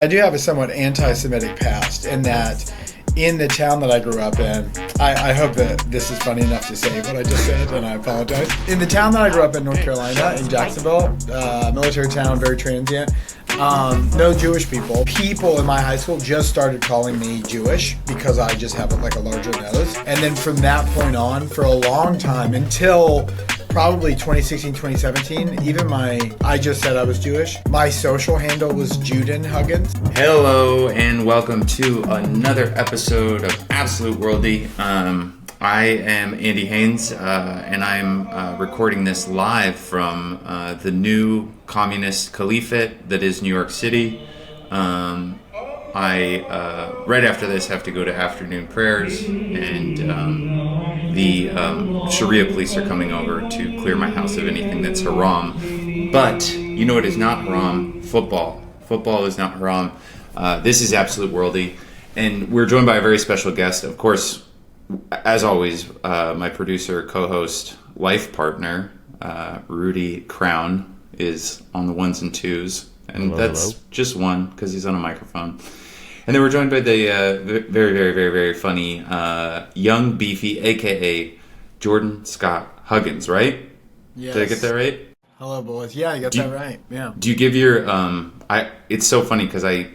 I do have a somewhat anti-Semitic past in that in the town that I grew up in, I hope that this is funny enough to say what I just said, and I apologize. In the town that I grew up in, North Carolina, in Jacksonville, military town, very transient, no Jewish people. People in my high school just started calling me Jewish because I just have like a larger nose. And then from that point on, for a long time, until probably 2016, 2017, I just said I was Jewish. My social handle was Juden Huggins. Hello and welcome to another episode of Absolute Worldy. I am Andy Haynes and I'm recording this live from the new communist caliphate that is New York City. I right after this have to go to afternoon prayers, and the Sharia police are coming over to clear my house of anything that's haram. But you know what is not haram? Football. Football is not haram. This is Absolute Worldy, and we're joined by a very special guest. Of course, as always, my producer, co-host, life partner, Rudy Crown, is on the ones and twos. And that's just one because he's on a microphone. And then we're joined by the very, very, very, very funny young beefy, a.k.a. Jordan Scott Huggins, right? Yes. Did I get that right? Hello, boys. Yeah, you got that right. Yeah. Do you give your... It's so funny because I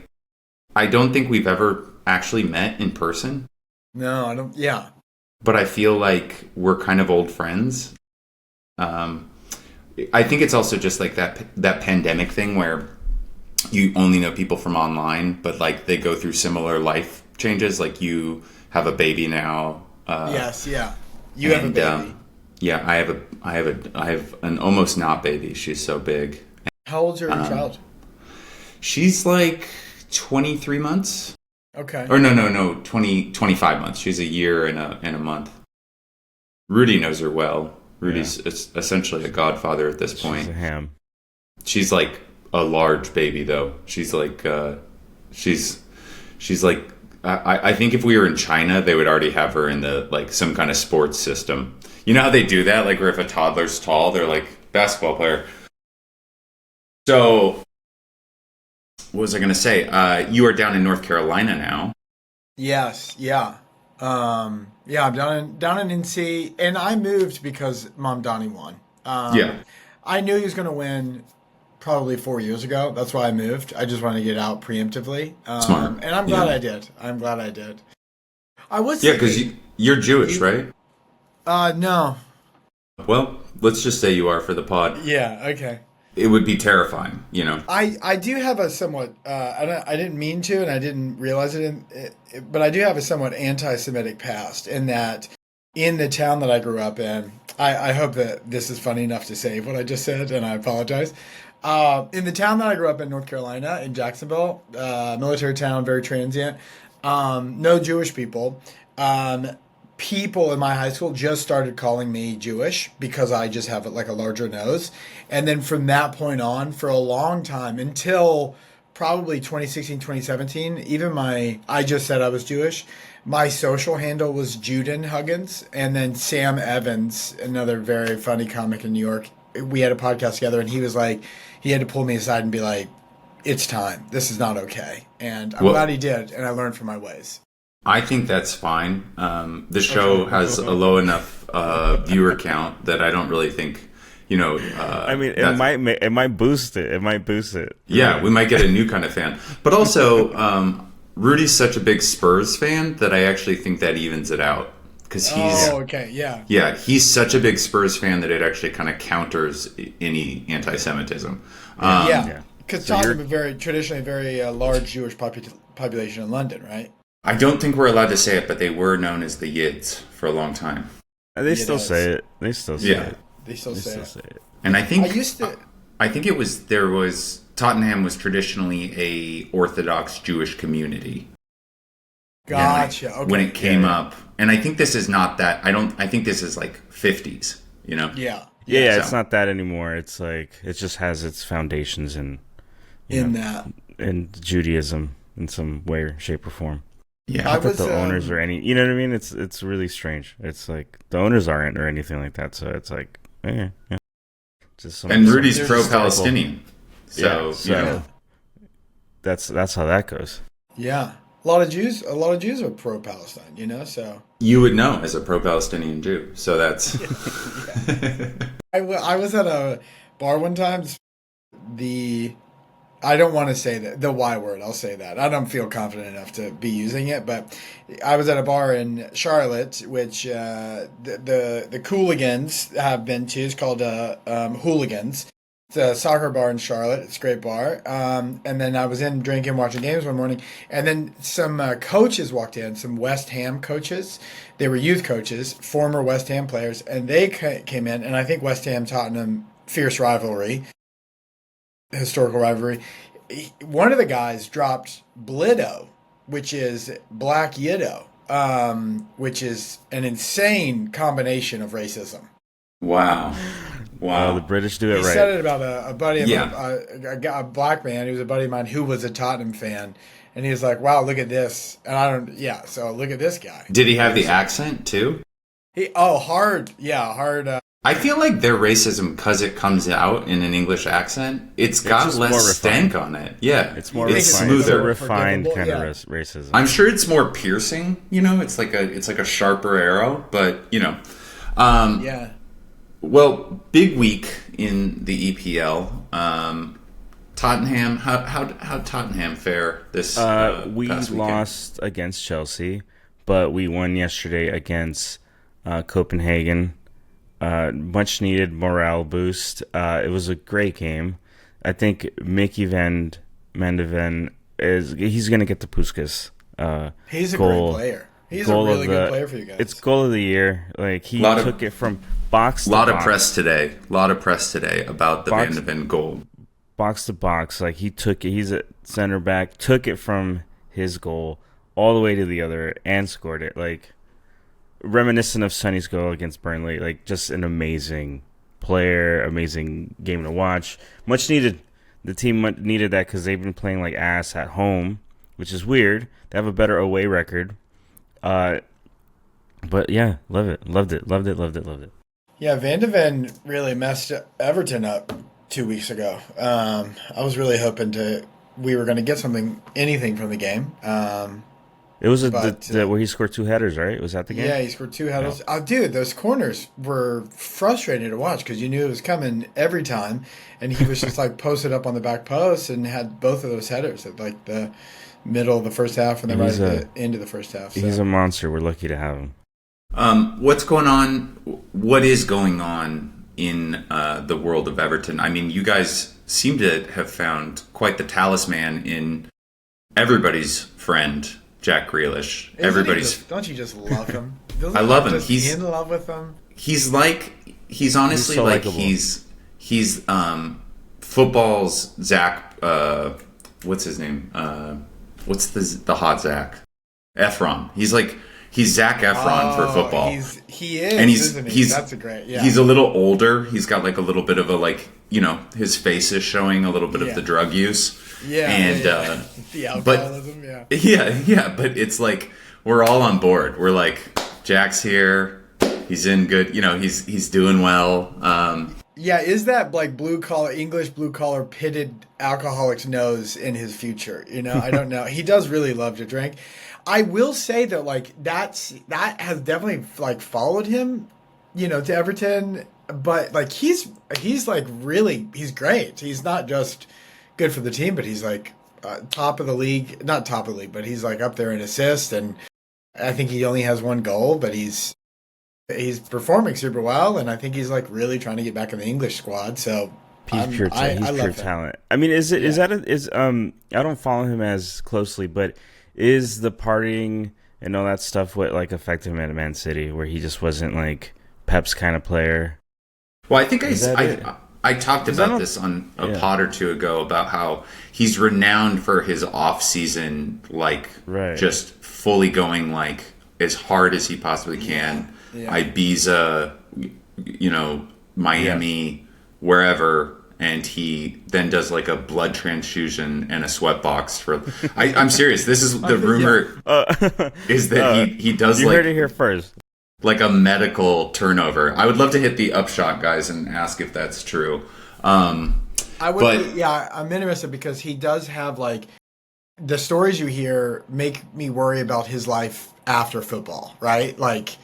don't think we've ever actually met in person. No, I don't... Yeah. But I feel like we're kind of old friends. I think it's also just like that pandemic thing where you only know people from online, but like they go through similar life changes. Like you have a baby now. Yes, yeah. You have a baby. Yeah, I have an almost not baby. She's so big. How old's your child? She's like 23 months. Okay. Or no, 25 months. She's a year and a month. Rudy knows her well. Rudy's essentially a godfather at this point. She's a ham. She's like a large baby, though. She's like, she's like, I think if we were in China, they would already have her in the like some kind of sports system. You know how they do that? Like, where if a toddler's tall, they're like basketball player. So, what was I going to say? You are down in North Carolina now. Yes. Yeah. I'm down in NC, and I moved because Mom Donnie won. I knew he was going to win probably 4 years ago. That's why I moved. I just wanted to get out preemptively. Smart. And I'm glad I did. I was because you're Jewish, right? No. Well, let's just say you are for the pod. Yeah. Okay. It would be terrifying, you know. I do have a somewhat I didn't mean to, and I didn't realize it, but I do have a somewhat anti-Semitic past in that in the town that I grew up in. I hope that this is funny enough to say what I just said, and I apologize. In the town that I grew up in, North Carolina, in Jacksonville, military town, very transient, no Jewish people. People in my high school just started calling me Jewish because I just have like a larger nose. And then from that point on, for a long time, until probably 2016, 2017, I just said I was Jewish. My social handle was Juden Huggins. And then Sam Evans, another very funny comic in New York, we had a podcast together, and he was like, he had to pull me aside and be like, it's time. This is not okay. And I'm glad he did, and I learned from my ways. I think that's fine. The show has a low enough viewer count that I don't really think, you know. I mean, it might boost it. It might boost it. Yeah, we might get a new kind of fan. But also, Rudy's such a big Spurs fan that I actually think that evens it out. Because he's such a big Spurs fan that it actually kind of counters any anti-Semitism. Because Tottenham is traditionally very large Jewish population in London, right? I don't think we're allowed to say it, but they were known as the Yids for a long time. They still say it. They still say it. And I think Tottenham was traditionally a Orthodox Jewish community. Gotcha. Okay. When it came up, and I think this is not that. I think this is like 50s. You know. Yeah. Yeah. It's not that anymore. It's like it just has its foundations in Judaism in some way, shape, or form. Yeah, not that the owners or any, you know what I mean? It's really strange. It's like the owners aren't or anything like that. So it's like, just and Rudy's pro-Palestinian. So you know. that's how that goes. Yeah. A lot of Jews are pro-Palestine, so. You would know as a pro-Palestinian Jew, so that's... Yeah. I was at a bar one time. I don't want to say the Y word. I'll say that. I don't feel confident enough to be using it, but I was at a bar in Charlotte, which the Cooligans have been to. It's called Hooligans. It's a soccer bar in Charlotte. It's a great bar. And then I was in drinking, watching games one morning, and then some coaches walked in, some West Ham coaches. They were youth coaches, former West Ham players, and they came in, and I think West Ham Tottenham, fierce rivalry, historical rivalry. One of the guys dropped Blitto, which is Black Yiddo, which is an insane combination of racism. Wow. The British do it right. He said it about a buddy of a black man. He was a buddy of mine who was a Tottenham fan. And he was like, wow, look at this. And so look at this guy. Did he have the accent too? Hard. I feel like their racism, because it comes out in an English accent, it's got less stank on it. Yeah. It's more it's refined. smoother. It's a refined kind of racism. I'm sure it's more piercing, it's like a sharper arrow, but Yeah. Well, big week in the EPL. Tottenham, how Tottenham fare this we past weekend? lost against Chelsea, but we won yesterday against Copenhagen. Much needed morale boost. It was a great game. I think Mickey van Mandeven he's going to get the Puskas He's a goal. great player. He's a really good player for you guys. It's goal of the year. Like he took it from box to box. A lot of press today about the Van de Ven goal. Box to box, like he took it. He's a center back. Took it from his goal all the way to the other and scored it. Like reminiscent of Sonny's goal against Burnley. Like just an amazing player, amazing game to watch. Much needed. The team needed that because they've been playing like ass at home, which is weird. They have a better away record. But yeah, loved it. Yeah, Van de Ven really messed Everton up 2 weeks ago. I was really hoping we were going to get anything from the game. It was where he scored 2 headers, right? Was that the game? Yeah, he scored 2 headers. Oh, dude, those corners were frustrating to watch because you knew it was coming every time, and he was just like posted up on the back post and had both of those headers at like the middle of the first half and then right at the end of the first half. So. He's a monster. We're lucky to have him. What's going on? What is going on in the world of Everton? I mean, you guys seem to have found quite the talisman in everybody's friend, Jack Grealish. Don't you just love him? I love him. He's in love with him. He's honestly so like likable. He's football's Zac. What's his name? What's the hot Zac? Efron. He's Zac Efron for football. He is, and isn't he? That's a great. Yeah. He's a little older. He's got like a little bit of a his face is showing a little bit of the drug use. Yeah, and the alcoholism. But it's like we're all on board. We're like Jack's here. He's in good. He's doing well. Yeah, is that like English blue collar pitted alcoholic's nose in his future? I don't know. He does really love to drink. I will say that like that has definitely like followed him, to Everton. But like he's like really he's great. He's not just good for the team, but he's like top of the league. Not top of the league, but he's like up there in assists. And I think he only has 1 goal, but he's performing super well. And I think he's like really trying to get back in the English squad. So he's pure talent. I mean, is I don't follow him as closely, but. Is the partying and all that stuff what like affected him at Man City, where he just wasn't like Pep's kind of player? Well, I think I talked about this on a pod or two ago about how he's renowned for his off season, just fully going like as hard as he possibly can. Yeah. Ibiza, Miami, wherever. And he then does like a blood transfusion and a sweatbox for. I'm serious. This is the rumor is that he does. You heard it here first. Like a medical turnover. I would love to hit the upshot guys and ask if that's true. I would. I'm interested because he does have like the stories you hear make me worry about his life after football, right? Like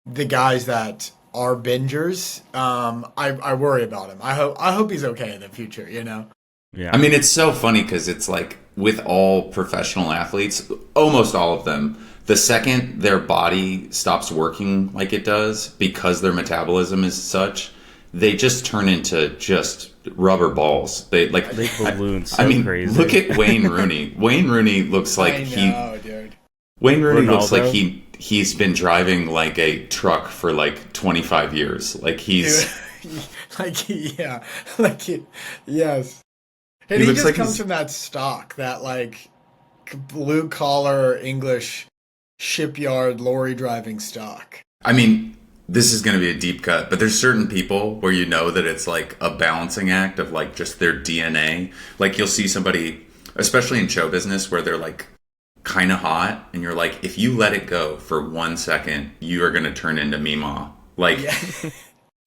the guys that are bingers, I worry about him. I hope he's okay in the future, you know? I Yeah. mean, it's so funny because it's like with all professional athletes, almost all of them, the second their body stops working like it does because their metabolism is such, they just turn into just rubber balls. They like, They balloon I so mean, crazy. look at Wayne Rooney. Wayne Rooney looks like I know, dude. Wayne Rooney looks like Ronaldo. he's been driving like a truck for like 25 years. Like Dude, he's yeah, yes. And he he looks just like comes he's from that stock, that like blue collar English shipyard lorry driving stock. I mean, this is going to be a deep cut, but there's certain people where you know that it's like a balancing act of like just their DNA. Like you'll see somebody, especially in show business, where they're like kind of hot, and you're like, if you let it go for 1 second, you are going to turn into Mima. Like Yeah.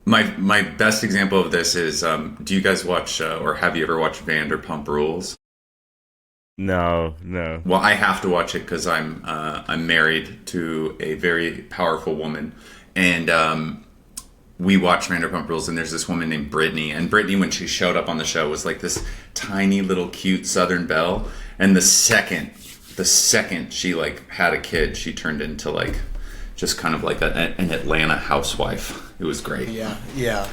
my best example of this is, do you guys watch or have you ever watched Vanderpump Rules? No, no. Well, I have to watch it because I'm married to a very powerful woman, and we watch Vanderpump Rules. And there's this woman named Brittany, and Brittany, when she showed up on the show, was like this tiny little cute Southern belle. And the second she like had a kid, she turned into like just kind of like an Atlanta housewife. It was great. Yeah, yeah.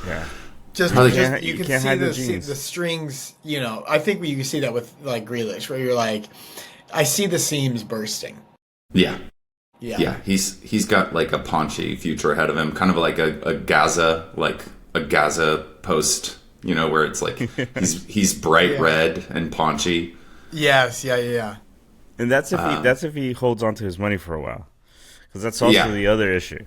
Yeah. Just, Probably just can't- you you can can't see hide the the genes. strings. You know, I think you can see that with like Grealish, where you're like, I see the seams bursting. Yeah. Yeah, Yeah, he's got like a paunchy future ahead of him, kind of like a Gaza post, you know, where it's like he's bright Yeah. red and paunchy. Yes, yeah, yeah, yeah. And that's if he holds on to his money for a while, because that's also Yeah. the other issue,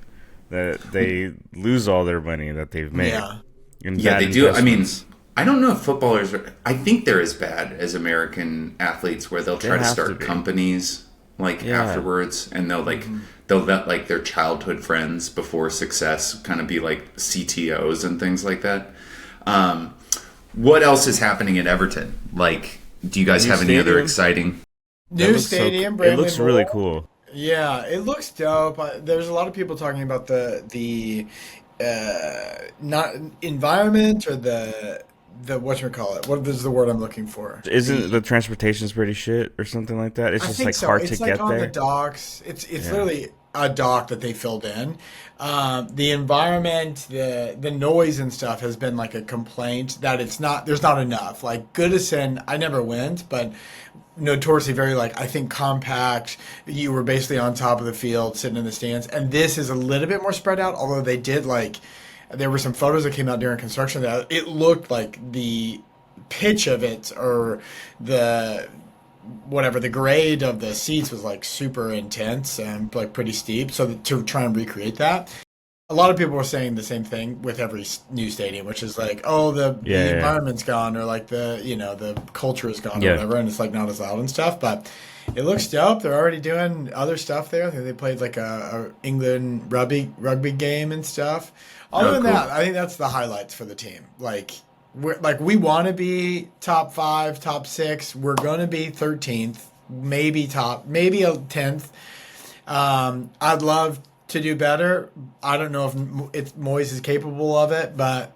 that they lose all their money that they've made. Yeah. in Yeah, bad they do. I mean, investments. I don't know if footballers are. I think they're as bad as American athletes, where they'll try to have to start be. companies like Yeah. afterwards, and they'll let like their childhood friends before success kind of be like CTOs and things like that. What else is happening at Everton? Like, do you guys New have any other stadium? exciting? That New looks so stadium, it brand looks new really bowl. cool. Yeah, it looks dope. There's a lot of people talking about the not environment or the whatchamacallit. What is the word I'm looking for? Isn't the transportation's pretty shit or something like that? It's I just think like so. hard It's to like get on the there. docks. It's Yeah. literally a dock that they filled in. The environment, the noise and stuff has been like a complaint that it's not. There's not enough. Like Goodison, I never went, but notoriously very like I think compact. You were basically on top of the field, sitting in the stands, and this is a little bit more spread out. Although they did like, there were some photos that came out during construction that it looked like the pitch of it or the whatever the grade of the seats was like super intense and like pretty steep. So to try and recreate that, a lot of people were saying the same thing with every new stadium, which is like, oh, the Yeah, yeah. environment's gone, or like the culture is gone, or Yeah. whatever, and it's like not as loud and stuff. But it looks dope. They're already doing other stuff there. I think they played like a England rugby game and stuff. Other Oh, than cool. that, I think that's the highlights for the team. We want to be top five, top six. We're gonna be 13th, maybe maybe a 10th. I'd love to do better. I don't know if Moyes is capable of it, but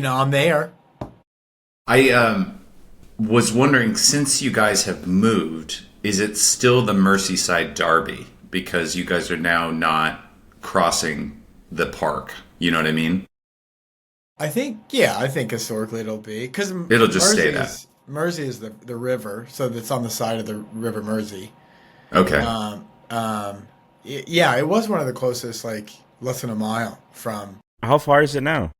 I'm there. I was wondering, since you guys have moved, is it still the Merseyside Derby? Because you guys are now not crossing the park. You know what I mean? I think historically it'll be because It'll just stay that. Mersey is the river, so that's on the side of the River Mersey. Okay. Yeah, it was one of the closest, like less than a mile from. How far is it now?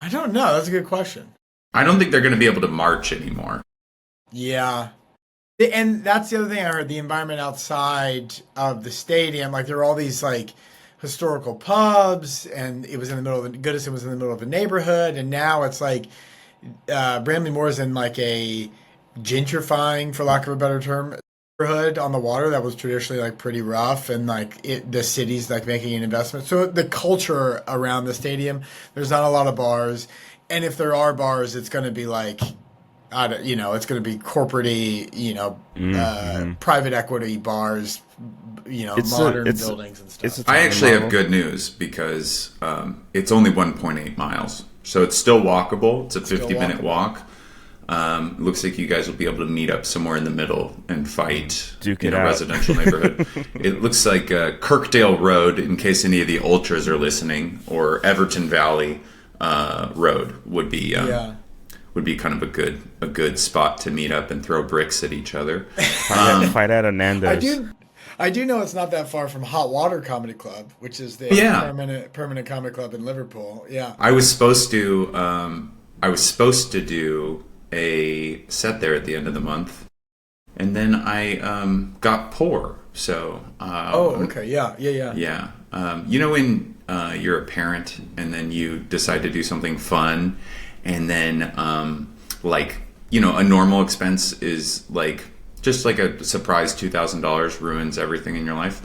I don't know. That's a good question. I don't think they're going to be able to march anymore. Yeah. And that's the other thing I heard, the environment outside of the stadium. Like there were all these like historical pubs, and it was in the middle of Goodison was in the middle of a neighborhood, and now it's like Bramley Moore is in like a gentrifying, for lack of a better term, neighborhood on the water that was traditionally like pretty rough, and like the city's like making an investment. So the culture around the stadium, there's not a lot of bars, and if there are bars, it's going to be like it's going to be corporate-y, private equity bars, modern buildings and stuff. I actually have good news because it's only 1.8 miles. So it's still walkable. It's a 50-minute walk. Looks like you guys will be able to meet up somewhere in the middle and fight in a residential neighborhood. It looks like Kirkdale Road, in case any of the ultras are listening, or Everton Valley Road would be kind of a good spot to meet up and throw bricks at each other. Fight at a Nando's. I do know it's not that far from Hot Water Comedy Club, which is the permanent comedy club in Liverpool. Yeah, I was supposed to do a set there at the end of the month, and then I got poor. So okay, yeah. When you're a parent and then you decide to do something fun, and then a normal expense is just like a surprise $2,000 ruins everything in your life.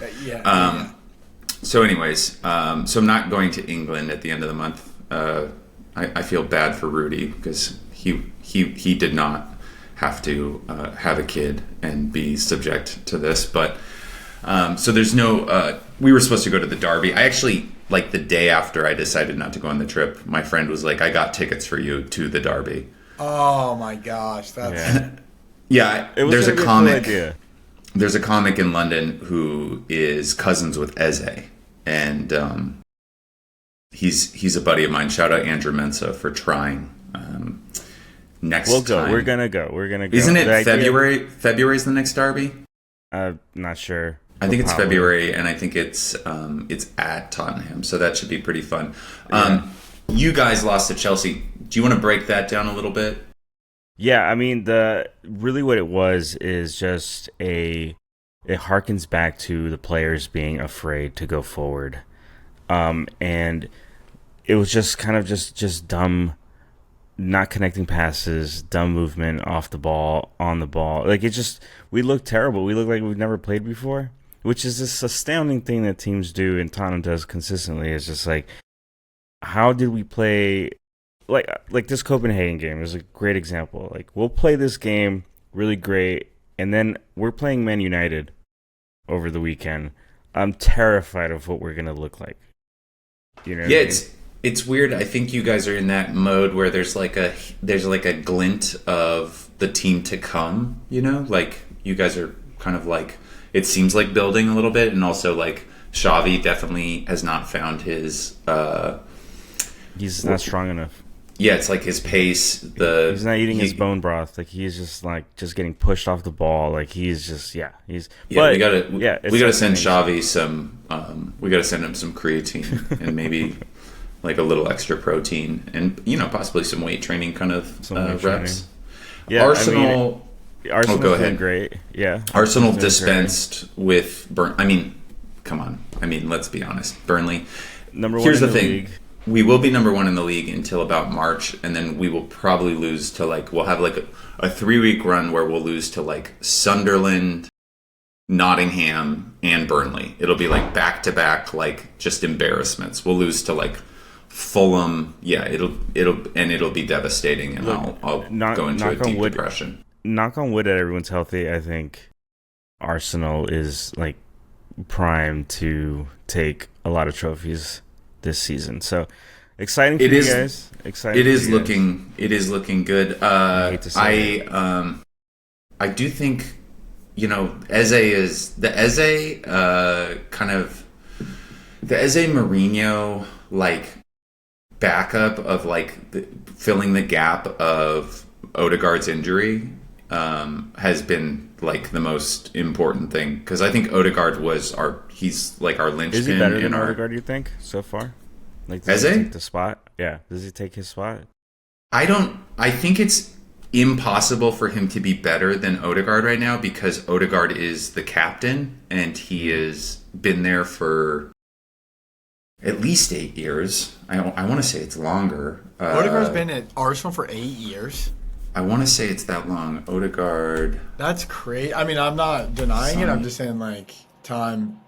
So anyways, so I'm not going to England at the end of the month. I feel bad for Rudy because he did not have to have a kid and be subject to this. But so there's no. We were supposed to go to the Derby. I actually, the day after I decided not to go on the trip, my friend was like, "I got tickets for you to the Derby." Oh my gosh, that's There's a comic. Cool, there's a comic in London who is cousins with Eze, and he's a buddy of mine. Shout out Andrew Mensa for trying. Next time. We're gonna go. Isn't it February? February's the next Derby. Not sure. I think it's February, and I think it's at Tottenham, so that should be pretty fun. You guys lost to Chelsea. Do you want to break that down a little bit? Yeah, I mean, really what it was is just it harkens back to the players being afraid to go forward, and it was just kind of just dumb. Not connecting passes, dumb movement off the ball, on the ball. We looked terrible. We looked like we've never played before, which is this astounding thing that teams do and Tottenham does consistently. It's just how did we play? Like this Copenhagen game is a great example. We'll play this game really great, and then we're playing Man United over the weekend. I'm terrified of what we're gonna look like. You know? Yeah, it's weird. I think you guys are in that mode where there's a glint of the team to come. You guys are kind of it seems like building a little bit, and also Xavi definitely has not found his. He's not strong enough. Yeah, it's his pace. He's not eating his bone broth. He's just getting pushed off the ball. He's just He's we gotta send Xavi some. We gotta send him some creatine and maybe. A little extra protein and possibly some weight training kind of reps. Yeah, Arsenal. Arsenal's go ahead. Doing great. Yeah, Arsenal dispensed with come on. Let's be honest. Burnley. Number one. Here's in the thing. League. We will be number one in the league until about March, and then we will probably lose to we'll have a 3-week run where we'll lose to Sunderland, Nottingham, and Burnley. It'll be back to back just embarrassments. We'll lose to Fulham, it'll be devastating, and I'll go into a deep depression. Knock on wood that everyone's healthy. I think Arsenal is primed to take a lot of trophies this season. So exciting for you guys. Exciting. It is looking good. I hate to say it. I do think Eze is the Eze the Eze Mourinho backup of filling the gap of Odegaard's injury has been the most important thing, because I think Odegaard he's our linchpin. Is he better than Odegaard, you think, so far? Does he take the spot? Yeah, does he take his spot? I think it's impossible for him to be better than Odegaard right now, because Odegaard is the captain and he has been there for at least 8 years. I want to say it's longer. Odegaard's been at Arsenal for 8 years. I want to say it's that long. Odegaard. That's crazy. I'm not denying it. I'm just saying, time.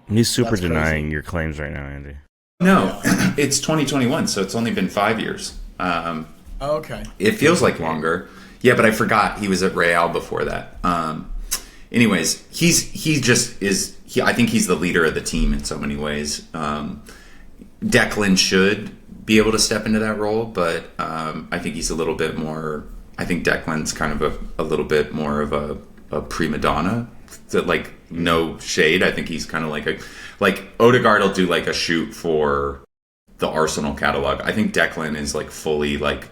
He's super denying your claims right now, Andy. No, it's 2021, so it's only been 5 years. Okay. It feels like longer. Yeah, but I forgot he was at Real before that. Anyways, I think he's the leader of the team in so many ways. Declan should be able to step into that role, but I think he's a little bit more. I think Declan's kind of a little bit more of a prima donna. That, like, no shade. I think he's kind of like Odegaard will do like a shoot for the Arsenal catalog. I think Declan is like fully like,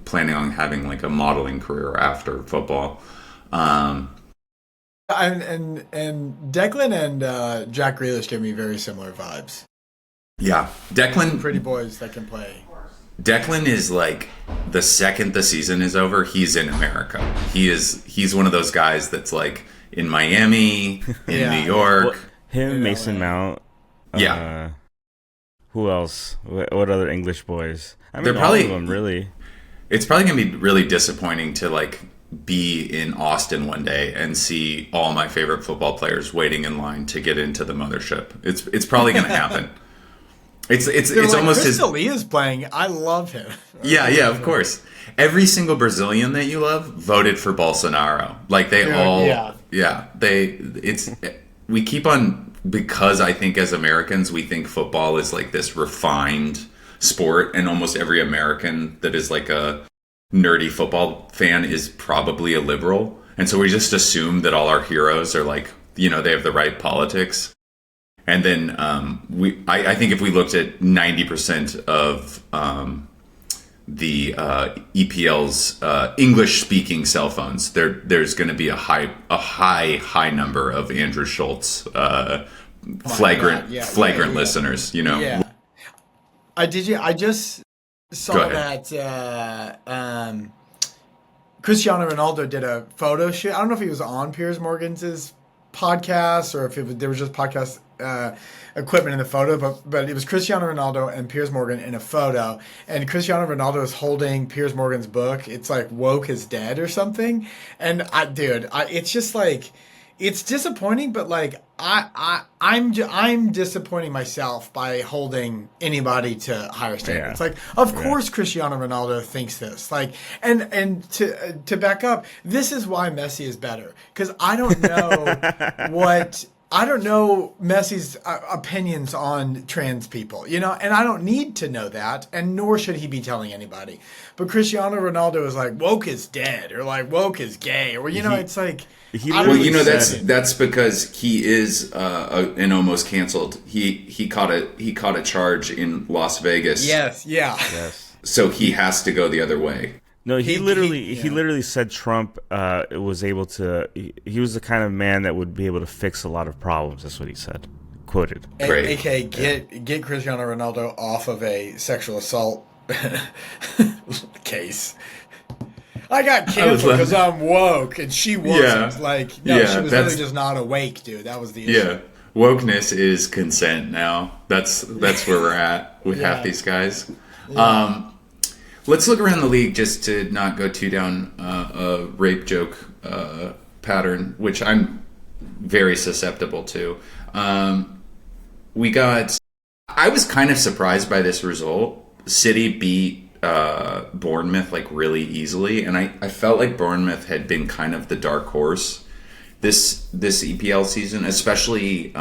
planning on having like a modeling career after football. And Declan and Jack Grealish give me very similar vibes. Yeah, Declan. Pretty boys that can play. Declan is like, the second the season is over, he's in America. He's one of those guys that's like in Miami, in New York. Well, him, Mason Mount. Yeah. Who else? What other English boys? I mean, They're probably, all of them, really. It's probably gonna be really disappointing to like be in Austin one day and see all my favorite football players waiting in line to get into the mothership. It's probably gonna happen. It's like, almost Chris is playing. I love him. Yeah, of course. Every single Brazilian that you love voted for Bolsonaro. Like we keep on, because I think as Americans we think football is like this refined sport, and almost every American that is like a nerdy football fan is probably a liberal, and so we just assume that all our heroes are like, they have the right politics. And then I think if we looked at 90% of the EPL's English-speaking cell phones, there's going to be a high number of Andrew Schultz flagrant listeners. Yeah. I just saw that Cristiano Ronaldo did a photo shoot. I don't know if he was on Piers Morgan's podcast or if there was just podcast equipment in the photo, but it was Cristiano Ronaldo and Piers Morgan in a photo, and Cristiano Ronaldo is holding Piers Morgan's book. It's like Woke is Dead or something, and it's just like, it's disappointing, but like I'm disappointing myself by holding anybody to higher standards. Yeah. Like, of course Cristiano Ronaldo thinks this. Like, and to back up, this is why Messi is better, because I don't know Messi's opinions on trans people, and I don't need to know that, and nor should he be telling anybody. But Cristiano Ronaldo is like, woke is dead, or like woke is gay, or it's like. That's because he is an almost canceled. He caught a charge in Las Vegas. Yes, yeah. Yes. So he has to go the other way. No, he literally said Trump was able to. He was the kind of man that would be able to fix a lot of problems. That's what he said. Quoted. Great. Get Cristiano Ronaldo off of a sexual assault case. I got canceled because I'm woke, and she wasn't. She was really just not awake, dude. That was the issue. Yeah, wokeness is consent now. That's where we're at with half these guys. Yeah. Let's look around the league just to not go too down a rape joke pattern, which I'm very susceptible to. I was kind of surprised by this result. City beat Bournemouth like really easily, and I felt like Bournemouth had been kind of the dark horse this EPL season, especially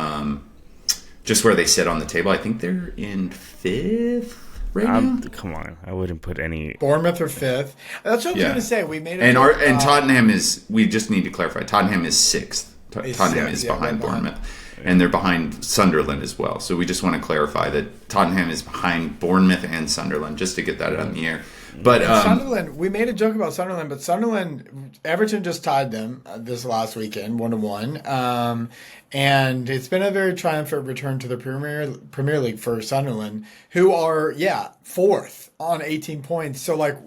just where they sit on the table. I think they're in 5th right now. Come on, I wouldn't put any Bournemouth or 5th. That's what I was going to say. We made and Tottenham is. We just need to clarify. Tottenham is 6th. Tottenham is behind Bournemouth. And they're behind Sunderland as well. So we just want to clarify that Tottenham is behind Bournemouth and Sunderland, just to get that on the air. But Sunderland, we made a joke about Sunderland, but Sunderland, Everton just tied them this last weekend, 1-1. And it's been a very triumphant return to the Premier League for Sunderland, who are, 4th on 18 points. So, like,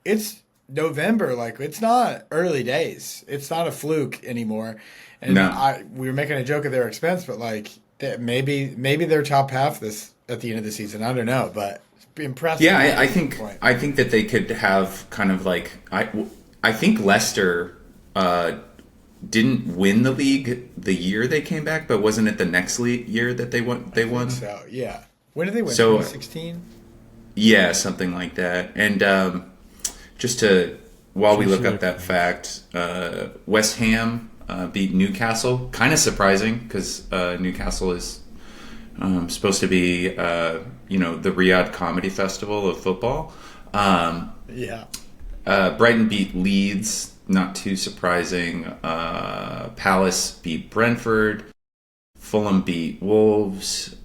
it's November. Like, it's not early days. It's not a fluke anymore. And we were making a joke at their expense, but like maybe they're top half this at the end of the season. I don't know, but impressive. Yeah, I think that they could have kind of like I think Leicester didn't win the league the year they came back, but wasn't it the next year that they won? They won. So yeah, when did they win? So 2016. Yeah, something like that. And just to while we look up that fact, West Ham beat Newcastle. Kind of surprising because Newcastle is supposed to be, the Riyadh Comedy Festival of football. Brighton beat Leeds. Not too surprising. Palace beat Brentford. Fulham beat Wolves.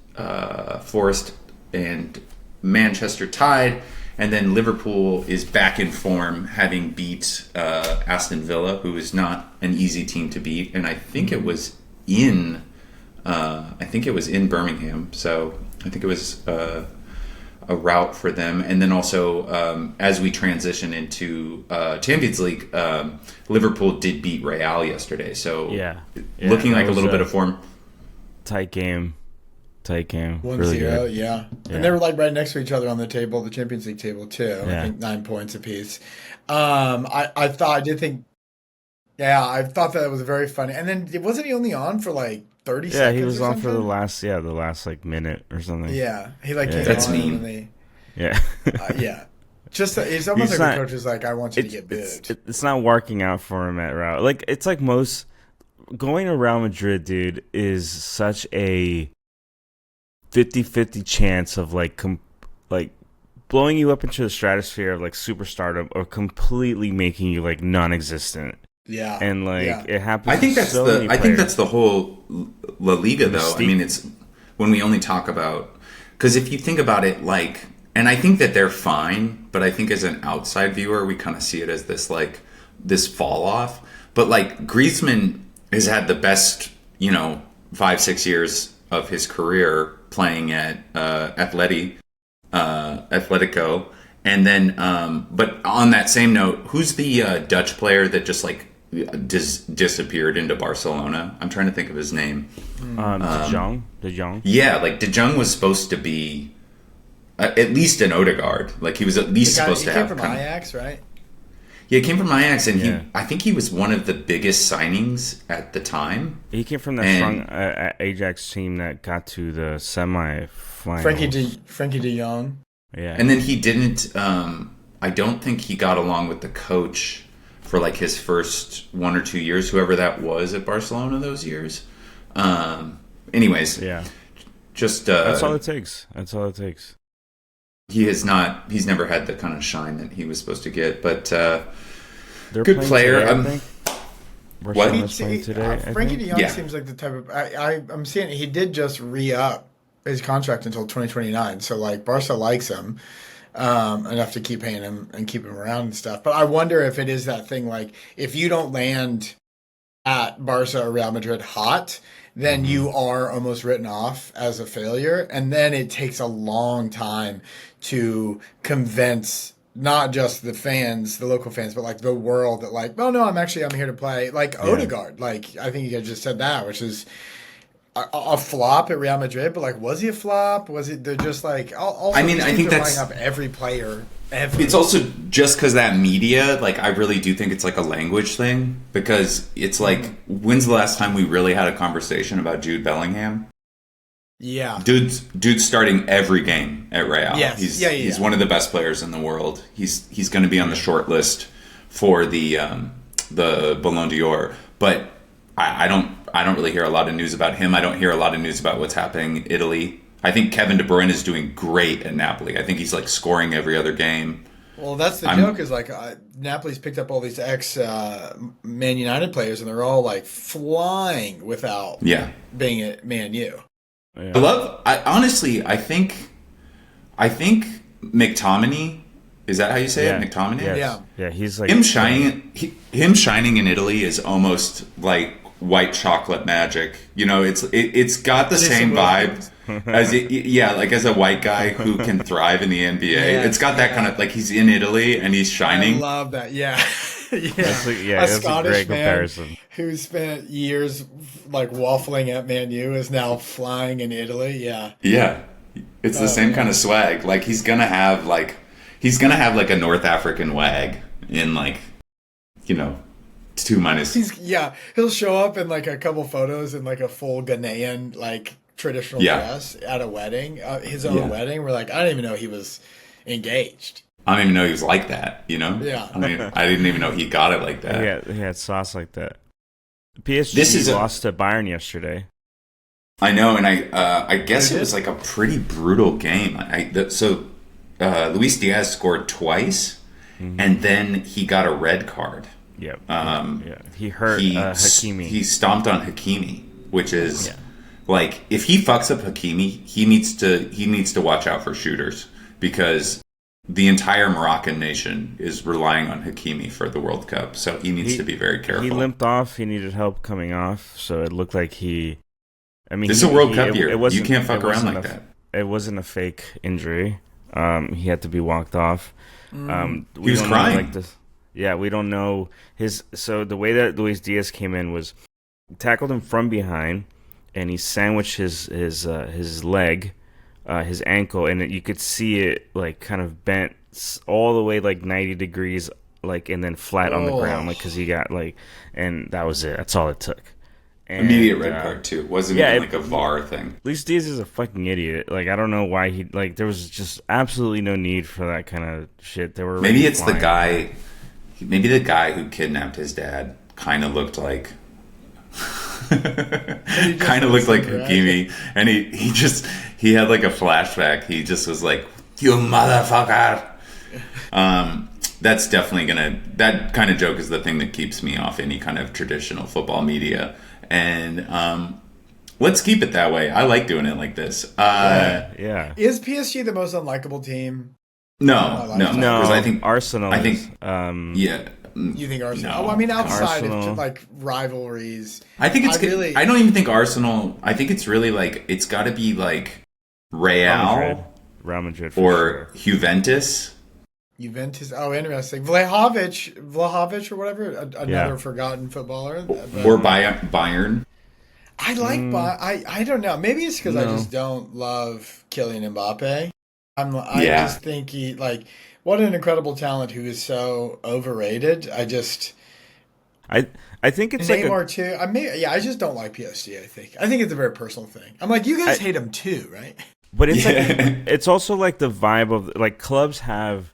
Forest and Manchester tied. And then Liverpool is back in form, having beat Aston Villa, who is not an easy team to beat. And I think it was in Birmingham. So I think it was a rout for them. And then also, as we transition into Champions League, Liverpool did beat Real yesterday. So looking like a little bit of form. Tight game. 1-0, really good. Yeah. And they were like right next to each other on the table, the Champions League table too. I think 9 points apiece. I thought that was very funny. And then wasn't he only on for like 30 seconds? Yeah, he was on for the last like minute or something. Yeah, he like came that's on mean. Just it's almost like the coach is like, I want you to get booed. It's not working out for him at Real. Like it's like most going to Real Madrid, dude, is such a 50-50 chance of like blowing you up into the stratosphere of like superstardom or completely making you like non-existent. Yeah. And it happens. I think that's the whole La Liga though. I mean, it's when we only talk about, because if you think about it, like, and I think that they're fine, but I think as an outside viewer, we kind of see it as this like this fall off. But like Griezmann has had the best, 5-6 years of his career playing at Atletico, and then but on that same note, who's the Dutch player that just like disappeared into Barcelona? I'm trying to think of his name. De Jong. Yeah, like De Jong was supposed to be at least an Odegaard. Like he was at least supposed to have. He came from Ajax, right? Yeah, he came from Ajax, and I think he was one of the biggest signings at the time. He came from that strong Ajax team that got to the semi-final. Frankie de Jong. Yeah. And then he didn't, I don't think he got along with the coach for like his first 1 or 2 years, whoever that was at Barcelona those years. Anyways. Yeah. Just... That's all it takes. He's never had the kind of shine that he was supposed to get, but good player. Today, I think. Frankie de Jong seems like the type of... I'm seeing he did just re-up his contract until 2029, so like Barca likes him enough to keep paying him and keep him around and stuff. But I wonder if it is that thing, like if you don't land at Barca or Real Madrid hot, then you are almost written off as a failure, and then it takes a long time to convince not just the fans, the local fans, but like the world that like, oh no, I'm here to play. Like Odegaard, like I think you guys just said that, which is a flop at Real Madrid, but like, was he a flop? Was it? They're just like, also, I think that's up every player. It's also just because that media, like, I really do think it's like a language thing, because it's like, when's the last time we really had a conversation about Jude Bellingham? Yeah, dude's starting every game at Real. Yes. He's one of the best players in the world. He's going to be on the short list for the Ballon d'Or, but I don't really hear a lot of news about him. I don't hear a lot of news about what's happening in Italy. I think Kevin De Bruyne is doing great at Napoli. I think he's like scoring every other game. Well, that's the joke is like Napoli's picked up all these ex-Man United players, and they're all like flying without being at Man U. Yeah. I think McTominay, is that how you say it? McTominay? Yes. Yeah, he's like him shining in Italy is almost like white chocolate magic. It's got the same vibe as as a white guy who can thrive in the NBA. It's got that kind of like he's in Italy and he's shining. I love that. Yeah. That's a Scottish great man comparison. who spent years like waffling at Man U is now flying in Italy. Yeah. It's the same kind of swag. Like he's gonna have like a North African wag in like 2-. He'll show up in like a couple photos in like a full Ghanaian like traditional dress at a wedding, his own wedding. We're like, I didn't even know he was engaged. I don't even know he was like that, you know? Yeah. I mean, I didn't even know he got it like that. Yeah, he had sauce like that. PSG lost to Bayern yesterday. I know, and I guess it was like a pretty brutal game. Luis Diaz scored twice, and then he got a red card. Yep. He hurt Hakimi. He stomped on Hakimi, which is like, if he fucks up Hakimi, he needs to watch out for shooters, because the entire Moroccan nation is relying on Hakimi for the World Cup, so he needs to be very careful. He limped off. He needed help coming off, so it looked like he... I mean, this is a World Cup year. You can't fuck around like that. It wasn't a fake injury. He had to be walked off. He was crying. We don't know his... So the way that Luis Diaz came in was tackled him from behind, and he sandwiched his leg, his ankle, and you could see it like kind of bent all the way like 90 degrees, like, and then flat on the ground, like, because he got like, and that was it. That's all it took. And, immediate red card too. It wasn't even like a VAR thing. Luis Diaz is a fucking idiot. Like, I don't know why he, like, there was just absolutely no need for that kind of shit. They were maybe it's the guy. Maybe the guy who kidnapped his dad kind of looked like. Kind of looked like Hakimi, and he had like a flashback. He just was like, "You motherfucker." That's definitely that kind of joke is the thing that keeps me off any kind of traditional football media, and let's keep it that way. I like doing it like this. Yeah. Is PSG the most unlikable team? No. Because I think Arsenal. I think yeah. You think Arsenal? No. Oh, I mean, outside Arsenal. of like rivalries, I think it's. I don't even think Arsenal. I think it's really like, it's got to be like Real Madrid or Juventus. Juventus. Oh, interesting. Vlahovic or whatever, another forgotten footballer. Or Bayern. I like I don't know. Maybe it's because I just don't love Kylian Mbappé. I just think he, like, what an incredible talent who is so overrated. I think it's Neymar too. I just don't like PSG. I think it's a very personal thing. I'm like, you guys hate him too, right? But it's like, it's also like the vibe of, like, clubs have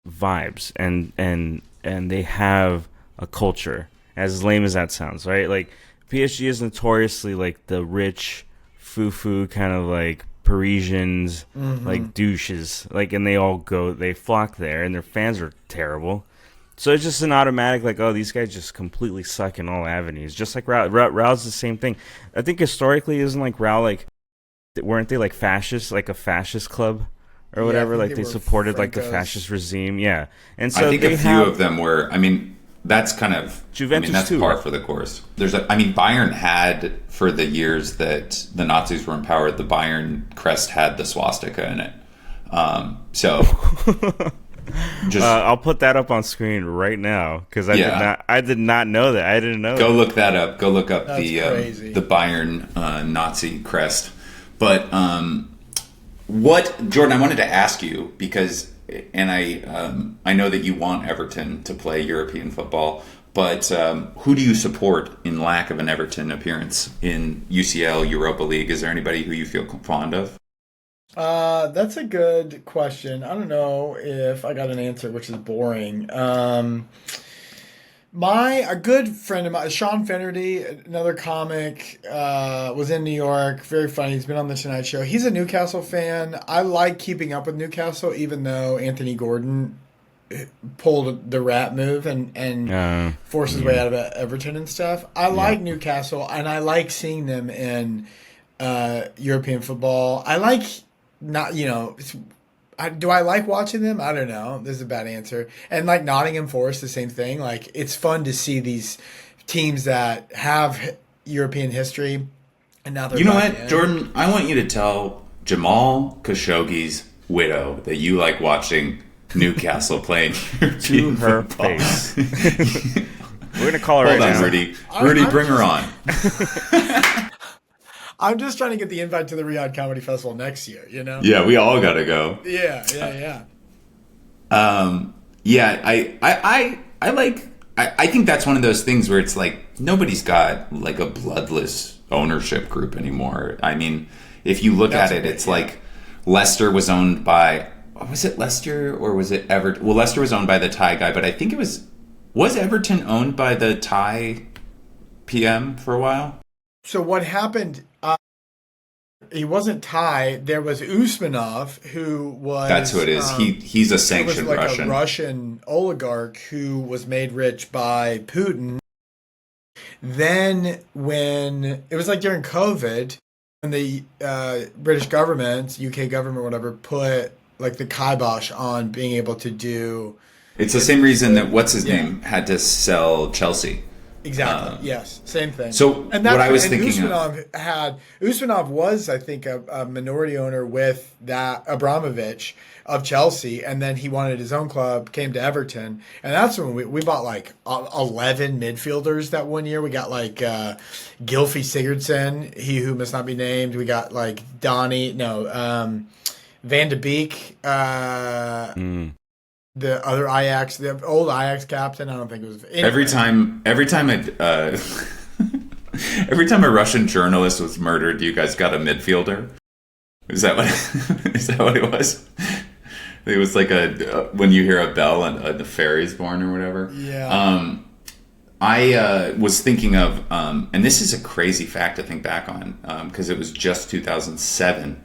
vibes and they have a culture, as lame as that sounds, right? Like, PSG is notoriously like the rich foo-foo kind of like Parisians, like douches, like, and they flock there, and their fans are terrible. So it's just an automatic, like, oh, these guys just completely suck in all avenues. Just like Raul's the same thing. I think historically, isn't like Raul, like, weren't they like fascist, like a fascist club or whatever? Like, they supported Francos, like the fascist regime. Yeah. And so I think a few of them were, I mean, that's kind of, Juventus that's too, par right? for the course. Bayern had, for the years that the Nazis were in power, the Bayern crest had the swastika in it. I'll put that up on screen right now, because I did not know that. I didn't know. Go look that up. Go look up the Bayern Nazi crest. But what, Jordan, I wanted to ask you, because, and I know that you want Everton to play European football, but who do you support in lack of an Everton appearance in UCL, Europa League? Is there anybody who you feel fond of? That's a good question. I don't know if I got an answer, which is boring. A good friend of mine, Sean Finnerty, another comic, was in New York. Very funny. He's been on the Tonight Show. He's a Newcastle fan. I like keeping up with Newcastle, even though Anthony Gordon pulled the rat move and forced his way out of Everton and stuff. I like Newcastle, and I like seeing them in European football. I like not, do I like watching them? I don't know. This is a bad answer. And like Nottingham Forest, the same thing. Like, it's fun to see these teams that have European history, and now they're, you know what, Jordan? I want you to tell Jamal Khashoggi's widow that you like watching Newcastle playing to her football. Face. We're gonna call her Hold right on, now. Rudy, bring her on. I'm just trying to get the invite to the Riyadh Comedy Festival next year, Yeah, we all gotta go. Yeah. I think that's one of those things where it's like, nobody's got like a bloodless ownership group anymore. I mean, if you look at it, it's like Leicester was owned by was it Leicester or was it Everton? Well, Leicester was owned by the Thai guy, but I think it was Everton owned by the Thai PM for a while? So what happened? He wasn't Thai. There was Usmanov, who was That's who it is. He's a it was sanctioned like Russian. a Russian oligarch who was made rich by Putin. Then when it was like during COVID, when the British government, UK government, whatever, put like the kibosh on being able to do. It's the same reason that what's his Yeah. name had to sell Chelsea. Exactly. Yes. Same thing. So and what I was and thinking Usmanov was, I think, a minority owner with that Abramovich of Chelsea, and then he wanted his own club, came to Everton, and that's when we bought like 11 midfielders that one year. We got like Gylfi Sigurdsson, he who must not be named. We got like Van de Beek. The other Ajax, the old Ajax captain, I don't think it was. Anyway. Every time every time a Russian journalist was murdered, you guys got a midfielder. Is that what? Is that what it was? It was like when you hear a bell and the fairy's born or whatever. Yeah. I was thinking of, and this is a crazy fact to think back on, because it was just 2007.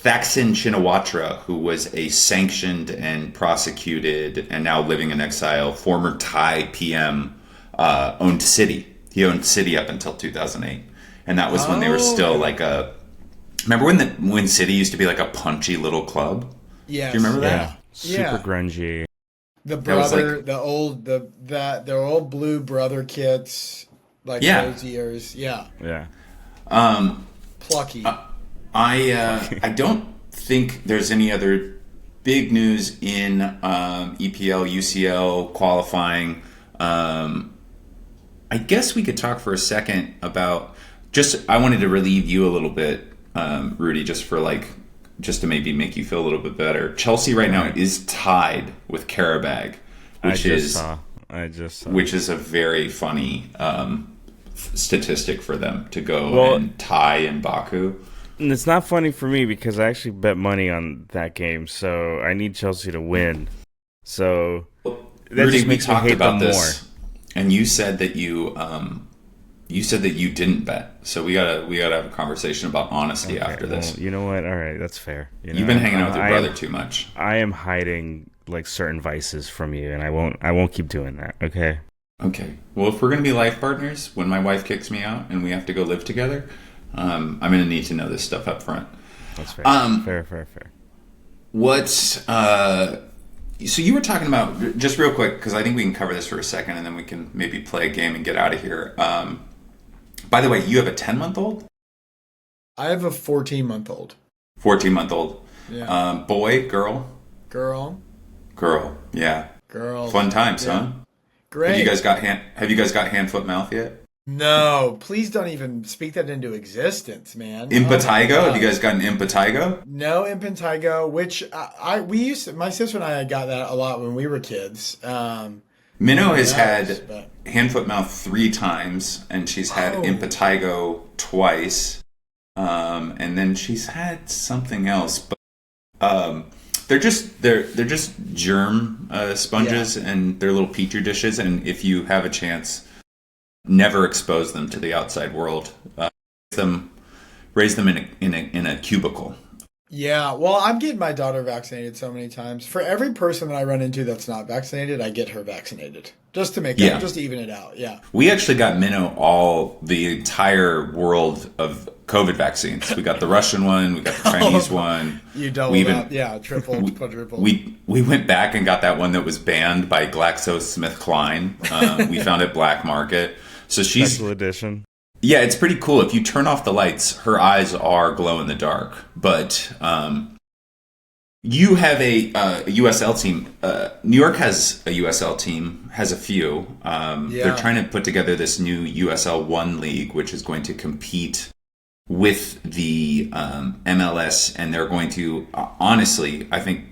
Thaksin Shinawatra, who was a sanctioned and prosecuted and now living in exile, former Thai PM, owned City. He owned City up until 2008. And that was when they were still like a... Remember when City used to be like a punchy little club? Yes. Do you remember that? Yeah. Super grungy. The was brother, like- their old blue brother kits, like those years. Yeah. Yeah. Plucky. I don't think there's any other big news in EPL, UCL qualifying. I guess we could talk for a second about I wanted to relieve you a little bit, Rudy, just to maybe make you feel a little bit better. Chelsea right now is tied with Karabag, which is a very funny statistic for them to go and tie in Baku. And it's not funny for me because I actually bet money on that game, so I need Chelsea to win. So that Rudy, just makes we talked me hate about them this, and you said that you didn't bet. So we gotta have a conversation about honesty after this. Well, you know what? All right, that's fair. You've been hanging out with your brother too much. I am hiding like certain vices from you, and I won't keep doing that. Okay. Okay. Well, if we're gonna be life partners, when my wife kicks me out and we have to go live together, I'm going to need to know this stuff up front. That's fair. Fair. So you were talking about, just real quick, because I think we can cover this for a second and then we can maybe play a game and get out of here. By the way, you have a 10-month-old? I have a 14-month-old. 14-month-old. Yeah. Boy, girl? Girl, yeah. girl. Fun times, huh? Great. Have you guys got hand, foot, mouth yet? No, please don't even speak that into existence, man. Impetigo? Have you guys got an impetigo? No impetigo, which my sister and I got that a lot when we were kids. Minnow has had hand, foot, mouth 3 times, and she's had impetigo twice, and then she's had something else. But they're just germ sponges, and they're little petri dishes. And if you have a chance, never expose them to the outside world. Raise them in a cubicle. Yeah, well, I'm getting my daughter vaccinated so many times. For every person that I run into that's not vaccinated, I get her vaccinated. Just to just to even it out, yeah. We actually got Minnow the entire world of COVID vaccines. We got the Russian one, we got the Chinese one. You doubled up, triple, quadruple. We went back and got that one that was banned by GlaxoSmithKline. We found it black market. So she's special edition. Yeah, it's pretty cool. If you turn off the lights, her eyes are glow in the dark. But you have a USL team. New York has a USL team, has a few. They're trying to put together this new USL 1 league, which is going to compete with the MLS. And they're going to, honestly, I think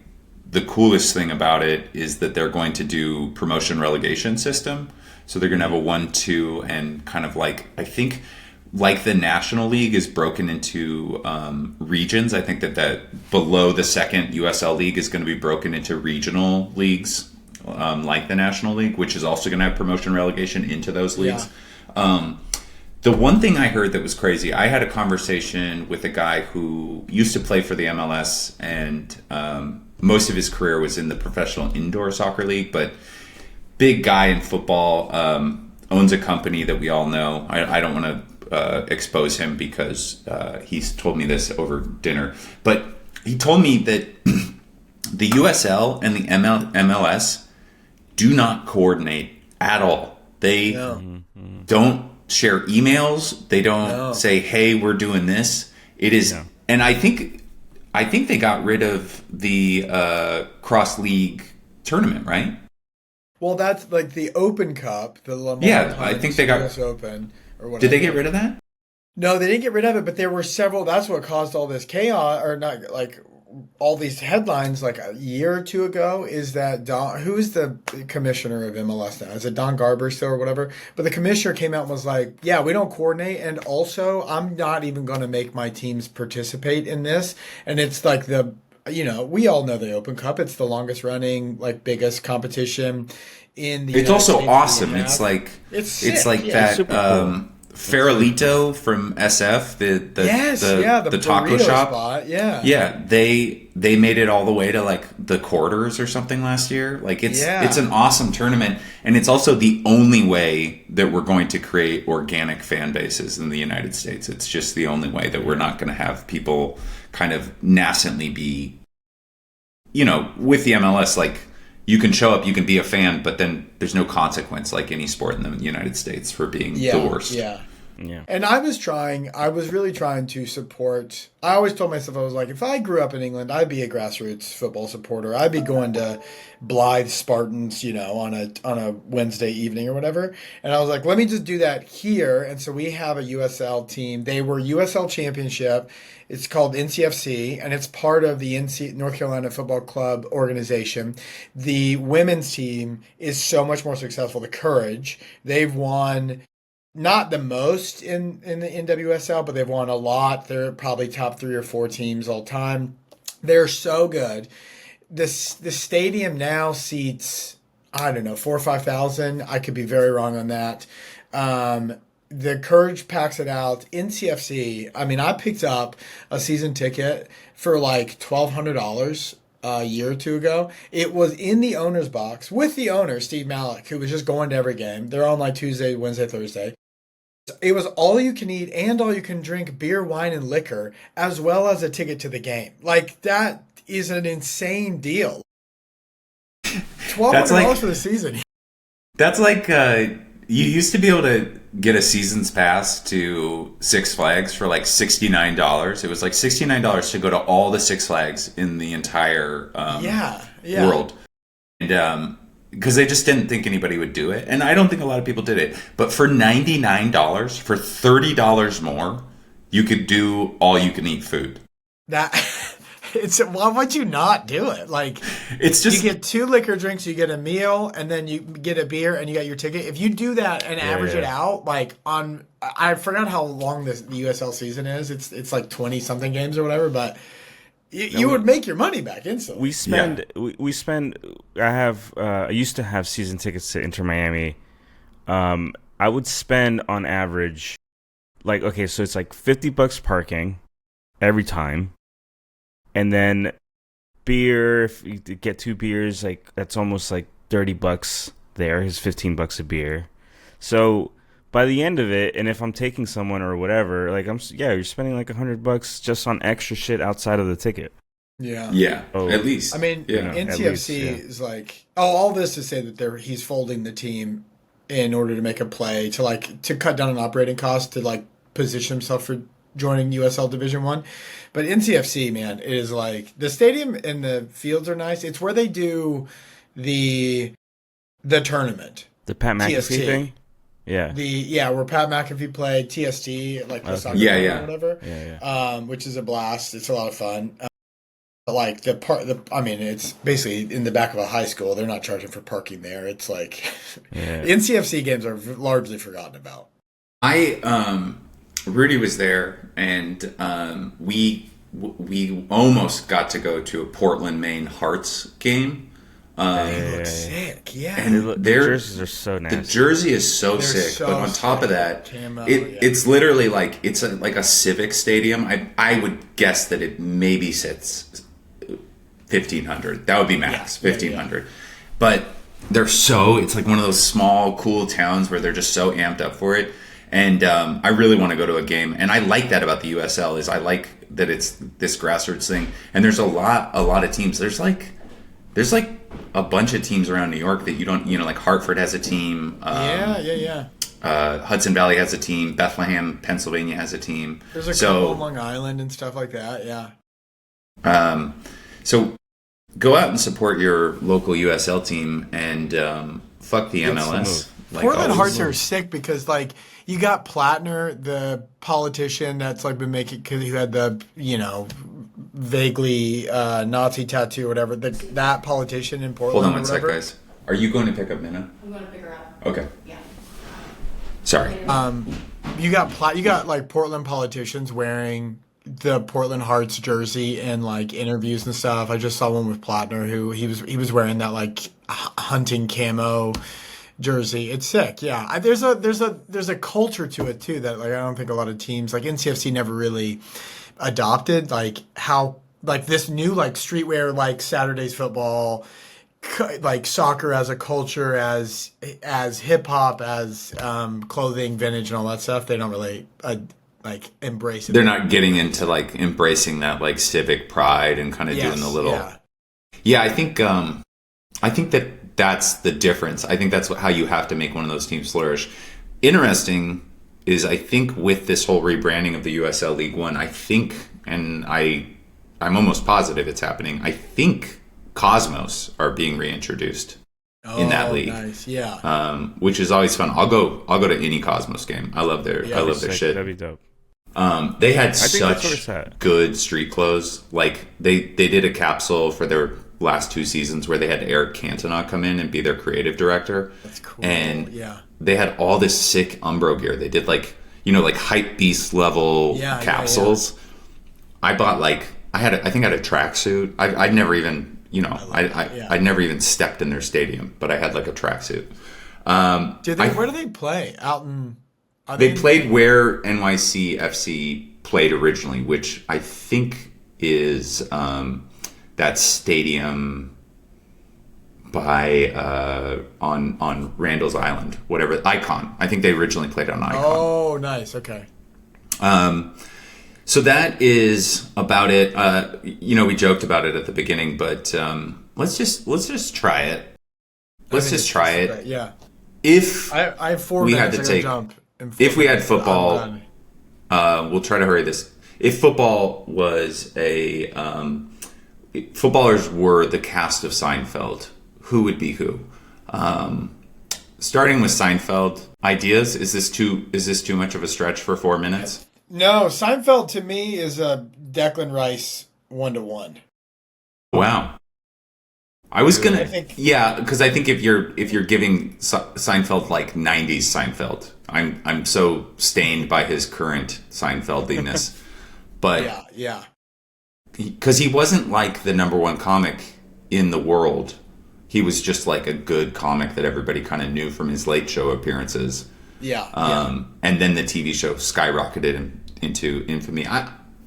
the coolest thing about it is that they're going to do promotion relegation system. So they're going to have a 1-2 and kind of like, I think like the National League is broken into regions. I think that below the second USL League is going to be broken into regional leagues, like the National League, which is also going to have promotion relegation into those leagues. Yeah. The one thing I heard that was crazy, I had a conversation with a guy who used to play for the MLS, and most of his career was in the professional indoor soccer league, but big guy in football, owns a company that we all know. I don't want to expose him because he's told me this over dinner, but he told me that the USL and the MLS do not coordinate at all. They don't share emails. They don't say, "Hey, we're doing this." It is, and I think they got rid of the cross league tournament, right? Well, that's like the Open Cup, the Lamar I think they got US Open or whatever. Did they get rid of that? No, they didn't get rid of it, but there were several. That's what caused all this chaos, or not like all these headlines. Like a year or two ago, is that who's the commissioner of MLS now? Is it Don Garber still or whatever? But the commissioner came out and was like, "Yeah, we don't coordinate, and also I'm not even going to make my teams participate in this." And it's like we all know the Open Cup. It's the longest running, like biggest competition in the. It's also awesome. It's like that. Super cool. Farolito from SF, the taco shop. Spot. Yeah. Yeah, they made it all the way to like the quarters or something last year. Like it's an awesome tournament, and it's also the only way that we're going to create organic fan bases in the United States. It's just the only way that we're not going to have people kind of nascently be, with the MLS, like you can show up, you can be a fan, but then there's no consequence like any sport in the United States for being the worst. Yeah. And I was really trying to support. I always told myself, I was like, if I grew up in England, I'd be a grassroots football supporter. I'd be going to Blythe Spartans, on a Wednesday evening or whatever. And I was like, let me just do that here. And so we have a USL team. They were USL Championship. It's called NCFC, and it's part of the North Carolina Football Club organization. The women's team is so much more successful. The Courage, they've won not the most in the NWSL, but they've won a lot. They're probably top 3 or 4 teams all time. They're so good. The stadium now seats, I don't know, 4,000 or 5,000. I could be very wrong on that. The Courage packs it out. NCFC, I picked up a season ticket for like $1,200 a year or two ago. It was in the owner's box with the owner, Steve Malik, who was just going to every game. They're on like Tuesday, Wednesday, Thursday. It was all you can eat and all you can drink beer, wine, and liquor, as well as a ticket to the game. Like, that is an insane deal. $1,200 for the season. That's like, you used to be able to get a season's pass to Six Flags for like $69. It was like $69 to go to all the Six Flags in the entire world. And because they just didn't think anybody would do it. And I don't think a lot of people did it. But for $99, for $30 more, you could do all you can eat food. Why would you not do it? Like, it's just, you get 2 liquor drinks, you get a meal, and then you get a beer, and you got your ticket. If you do that and average it out, like I forgot how long the USL season is. It's like 20 something games or whatever, but you would make your money back instantly. We spend. I used to have season tickets to Inter Miami. I would spend on average, like, okay, so it's like $50 parking every time. And then beer, if you get 2 beers, like that's almost like $30 there. Is $15 a beer. So by the end of it, and if I'm taking someone or whatever, like you're spending like $100 just on extra shit outside of the ticket. Yeah. At least. NTFC is like, all this to say that he's folding the team in order to make a play to cut down on operating costs to like position himself for joining USL Division 1. But NCFC, man, it is like the stadium and the fields are nice. It's where they do the tournament. The Pat McAfee TST thing? Yeah. Where Pat McAfee played TST, like the soccer or whatever. Yeah. Which is a blast. It's a lot of fun. Like it's basically in the back of a high school. They're not charging for parking there. It's like NCFC games are largely forgotten about. Rudy was there, and we almost got to go to a Portland, Maine Hearts game. They look sick, yeah. And the jerseys are so nasty. The jersey is so They're sick, so but on top of that, Camo, it's literally like like a civic stadium. I would guess that it maybe sits 1,500. That would be max 1,500. But it's like one of those small, cool towns where they're just so amped up for it. And I really want to go to a game, and I like that about the USL is I like that it's this grassroots thing, and there's a lot of teams. There's like a bunch of teams around New York that you don't, like Hartford has a team. Hudson Valley has a team. Bethlehem, Pennsylvania has a team. There's a couple on Long Island and stuff like that. Yeah. So go out and support your local USL team and fuck the MLS. Portland Hearts are sick because you got Plattner, the politician that's been making, because he had the vaguely Nazi tattoo or whatever. That politician in Portland. Hold on one sec, guys. Are you going to pick up Minna? I'm going to pick her up. Okay. Yeah. Sorry. You got Portland politicians wearing the Portland Hearts jersey in interviews and stuff. I just saw one with Plattner who he was wearing that hunting camo jersey. It's sick. Yeah. There's a culture to it too that I don't think a lot of teams NCFC never really adopted, how this new streetwear, Saturday's football, soccer as a culture, as hip hop, as clothing, vintage, and all that stuff. They don't really embrace it. They're not getting into embracing that civic pride and kind of doing the little. Yeah, I think that's the difference. I think that's how you have to make one of those teams flourish. Interesting is I think with this whole rebranding of the USL League One, I think, and I'm almost positive it's happening. I think Cosmos are being reintroduced in that league. Nice, yeah. Which is always fun. I'll go to any Cosmos game. I love their shit. That'd be dope. They had such good street clothes. They did a capsule for their last 2 seasons where they had Eric Cantona come in and be their creative director. That's cool. And they had all this sick Umbro gear. They did hype beast level capsules. I bought I think I had a tracksuit. I'd never even I'd never even stepped in their stadium, but I had a tracksuit. Where do they play? Out in? They played where NYCFC played originally, which I think is that stadium by on Randall's Island, whatever, Icon. I think they originally played on Icon. Oh, nice. Okay. So that is about it. We joked about it at the beginning, but let's just try it. Let's just try it. Yeah. If I have 4 we minutes, had to take, if we had football, we'll try to hurry this. If football was footballers were the cast of Seinfeld, who would be who? Starting with Seinfeld, ideas. Is this too much of a stretch for 4 minutes? No, Seinfeld to me is a Declan Rice 1-to-1. Wow. I was gonna, because I think if you're giving Seinfeld 90s Seinfeld, I'm so stained by his current Seinfeldiness, but yeah, because he wasn't the number one comic in the world. He was just a good comic that everybody kind of knew from his Late Show appearances. And then the TV show skyrocketed him into infamy.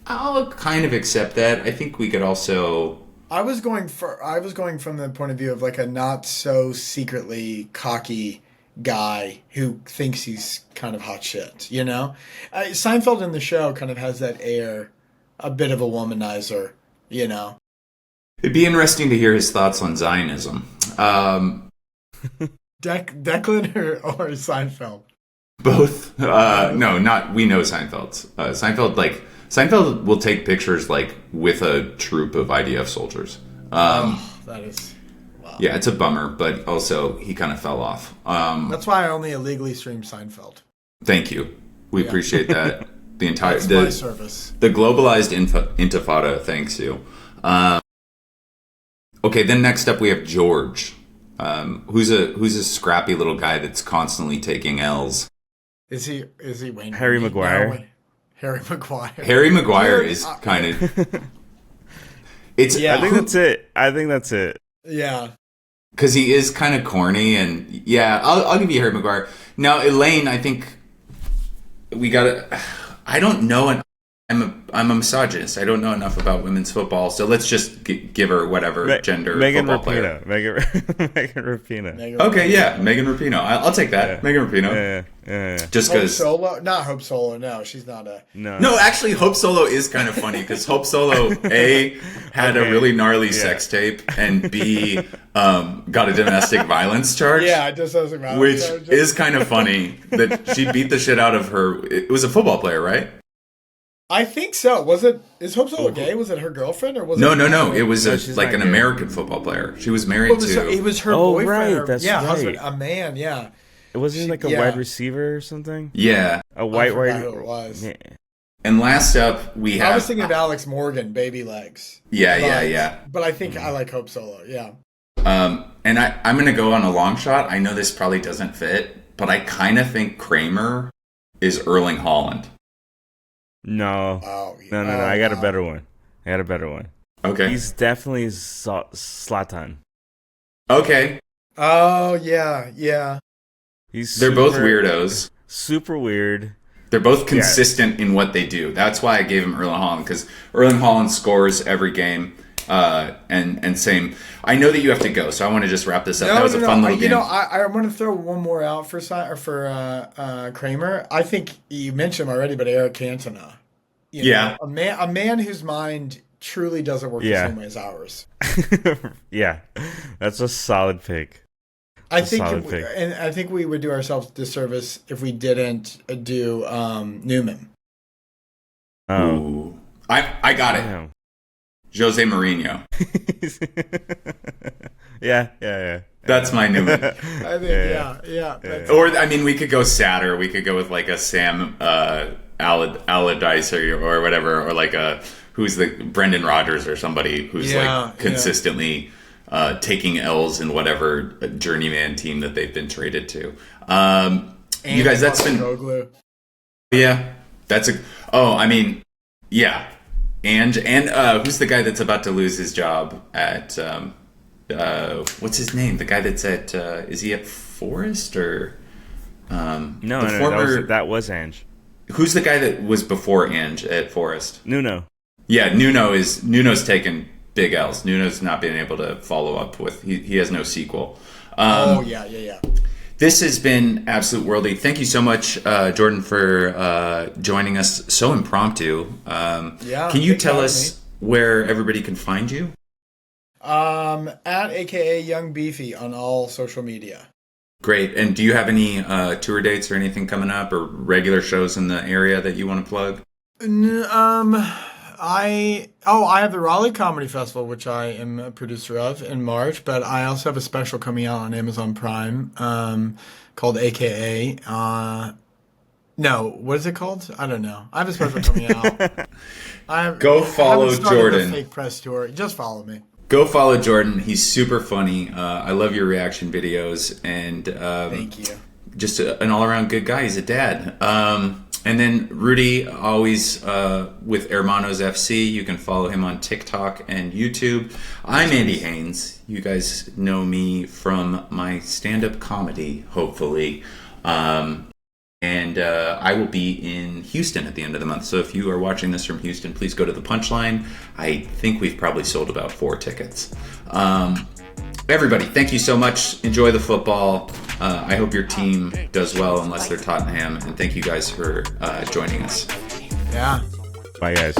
I'll kind of accept that. I think we could also. I was going from the point of view of a not so secretly cocky guy who thinks he's kind of hot shit. Seinfeld in the show kind of has that air, a bit of a womanizer. It'd be interesting to hear his thoughts on Zionism. Declan or Seinfeld? Both. No, not. We know Seinfeld. Seinfeld will take pictures with a troop of IDF soldiers. That is. Wow. Yeah, it's a bummer, but also he kind of fell off. That's why I only illegally streamed Seinfeld. Thank you. We appreciate that. The entire my service. The globalized intifada thanks you. Okay, then next up we have George, who's a scrappy little guy that's constantly taking L's. Is he Wayne? Harry Maguire? No, Harry Maguire. Harry Maguire is kind of. It's. Yeah. I think that's it. Yeah. Because he is kind of corny, and yeah, I'll give you Harry Maguire. Now, Elaine, I think we got to. I don't know, and I'm a misogynist. I don't know enough about women's football, so let's just give her whatever gender Megan football Rapinoe. player. Megan Rapinoe. Okay, yeah, Megan Rapinoe. I'll take that. Yeah. Megan Rapinoe. Yeah. Just Hope because. Solo? Not Hope Solo. No, she's not a. No, actually, Hope Solo is kind of funny because Hope Solo A had a really gnarly sex tape, and B got a domestic violence charge. Yeah, just as a which is kind of funny that she beat the shit out of her. It was a football player, right? I think so. Was it? Is Hope Solo gay? Was it her girlfriund or was it? No. It was she's like not an gay. American football player. She was married to. It was her Oh, boyfriend. right, that's right. husband, a man. Yeah. It wasn't like a wide receiver or something. Yeah. A white who it was. Yeah. And last up, we have. I was thinking of Alex Morgan, baby legs. Yeah. But I think I like Hope Solo. Yeah. And I'm going to go on a long shot. I know this probably doesn't fit, but I kind of think Kramer is Erling Haaland. No. Oh, No. I got a better one. Okay. He's definitely Zlatan. Okay. Oh, yeah. They're both weirdos. Super weird. They're both consistent in what they do. That's why I gave him Erling Haaland, because Erling Haaland scores every game. And same. I know that you have to go, so I want to just wrap this up. That was a fun little game. I want to throw one more out for Kramer. I think you mentioned him already, but Eric Cantona. A man whose mind truly doesn't work the same way as ours. Yeah, that's a solid pick. I think we would do ourselves a disservice if we didn't do Newman. Oh, ooh. I got it. Damn. Jose Mourinho. Yeah. That's my Newman. I think, yeah. Or, I mean, we could go sadder. We could go with like a Sam Allardyce or whatever, or like who's the Brendan Rodgers or somebody who's like consistently taking L's in whatever journeyman team that they've been traded to. You guys, that's been Roglu. Yeah, that's a. Oh, I mean, yeah, and who's the guy that's about to lose his job at? What's his name? The guy that's at? Is he at Forest or? No, that was Ange. Who's the guy that was before Ange at Forest? Nuno. Yeah, Nuno's taken big L's. Nuno's not been able to follow up with. He has no sequel. Yeah. This has been absolute worldy. Thank you so much, Jordan, for joining us so impromptu. Can you tell us where everybody can find you? At AKA Young Beefy on all social media. Great. And do you have any tour dates or anything coming up, or regular shows in the area that you want to plug? I have the Raleigh Comedy Festival, which I am a producer of, in March, but I also have a special coming out on Amazon Prime called AKA. No, what is it called? I don't know. I have a special coming out. Go follow Jordan. The fake press tour. Just follow me. Go follow Jordan. He's super funny. I love your reaction videos, and thank you. Just an all-around good guy. He's a dad. And then Rudy, always with Hermanos FC. You can follow him on TikTok and YouTube. I'm Andy Haynes. You guys know me from my stand-up comedy, hopefully. And I will be in Houston at the end of the month. So if you are watching this from Houston, please go to the Punchline. I think we've probably sold about 4 tickets. Everybody, thank you so much. Enjoy the football. I hope your team does well, unless they're Tottenham. And thank you guys for joining us. Yeah. Bye, guys.